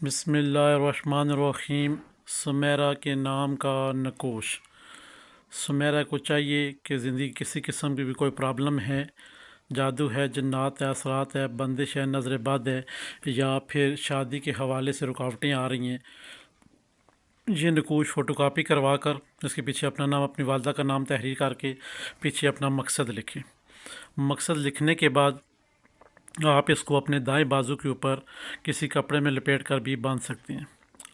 بسم اللہ الرحمن الرحیم۔ سمیرہ کے نام کا نقوش۔ سمیرہ کو چاہیے کہ زندگی کسی قسم کی بھی کوئی پرابلم ہے، جادو ہے، جنات ہے، اثرات ہے، بندش ہے، نظر بد ہے، یا پھر شادی کے حوالے سے رکاوٹیں آ رہی ہیں، یہ نقوش فوٹو کاپی کروا کر اس کے پیچھے اپنا نام، اپنی والدہ کا نام تحریر کر کے پیچھے اپنا مقصد لکھیں۔ مقصد لکھنے کے بعد آپ اس کو اپنے دائیں بازو کے اوپر کسی کپڑے میں لپیٹ کر بھی باندھ سکتے ہیں۔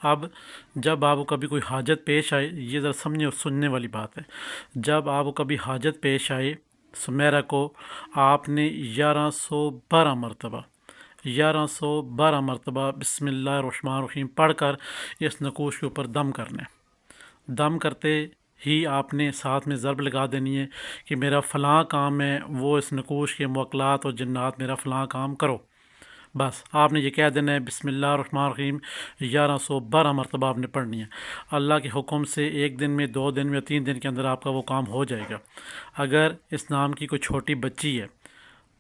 اب جب آپ کو کبھی کوئی حاجت پیش آئے، یہ ذرا سمجھنے اور سننے والی بات ہے، جب آپ کو کبھی حاجت پیش آئے، سمیرہ کو آپ نے 1112 مرتبہ بسم اللہ الرحمن الرحیم پڑھ کر اس نقوش کے اوپر دم کرنا ہے۔ دم کرتے ہی آپ نے ساتھ میں ضرب لگا دینی ہے کہ میرا فلاں کام ہے، وہ اس نقوش کے موکلات اور جنات میرا فلاں کام کرو۔ بس آپ نے یہ کہہ دینا ہے، بسم اللہ الرحمن الرحیم 1112 مرتبہ آپ نے پڑھنی ہے۔ اللہ کے حکم سے 1 دن میں، 2 دن میں، 3 دن کے اندر آپ کا وہ کام ہو جائے گا۔ اگر اس نام کی کوئی چھوٹی بچی ہے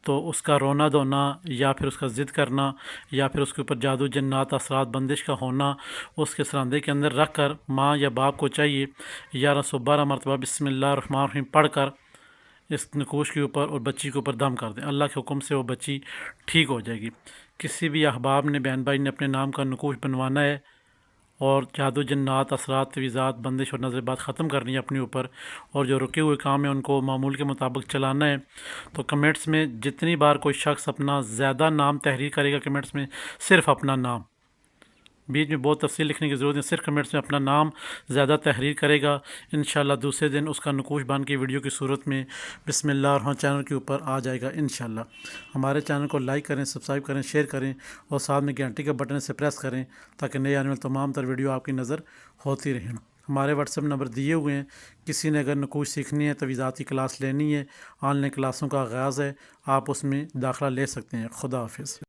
تو اس کا رونا دھونا یا پھر اس کا ضد کرنا یا پھر اس کے اوپر جادو جنات اثرات بندش کا ہونا، اس کے سراندے کے اندر رکھ کر ماں یا باپ کو چاہیے 1112 مرتبہ بسم اللہ الرحمن الرحیم پڑھ کر اس نقوش کے اوپر اور بچی کے اوپر دم کر دیں۔ اللہ کے حکم سے وہ بچی ٹھیک ہو جائے گی۔ کسی بھی احباب نے، بہن بھائی نے اپنے نام کا نقوش بنوانا ہے اور جادو جنات اثرات تویزات بندش اور نظر بات ختم کرنی ہے اپنے اوپر، اور جو رکے ہوئے کام ہیں ان کو معمول کے مطابق چلانا ہے، تو کمنٹس میں جتنی بار کوئی شخص اپنا زیادہ نام تحریر کرے گا، کمنٹس میں صرف اپنا نام، بیچ میں بہت تفصیل لکھنے کی ضرورت ہے، صرف کمنٹس میں اپنا نام زیادہ تحریر کرے گا، انشاءاللہ دوسرے دن اس کا نقوش بن کے ویڈیو کی صورت میں بسم اللہ الرحمن چینل کے اوپر آ جائے گا انشاءاللہ۔ ہمارے چینل کو لائک کریں، سبسکرائب کریں، شیئر کریں اور ساتھ میں گھنٹی کا بٹن سے پریس کریں تاکہ نئے آنے والے تمام تر ویڈیو آپ کی نظر ہوتی رہیں۔ ہمارے واٹس ایپ نمبر دیے ہوئے ہیں، کسی نے اگر نقوش سیکھنی ہے، تویزات کی کلاس لینی ہے، آن لائن کلاسوں کا آغاز ہے، آپ اس میں داخلہ لے سکتے ہیں۔ خدا حافظ۔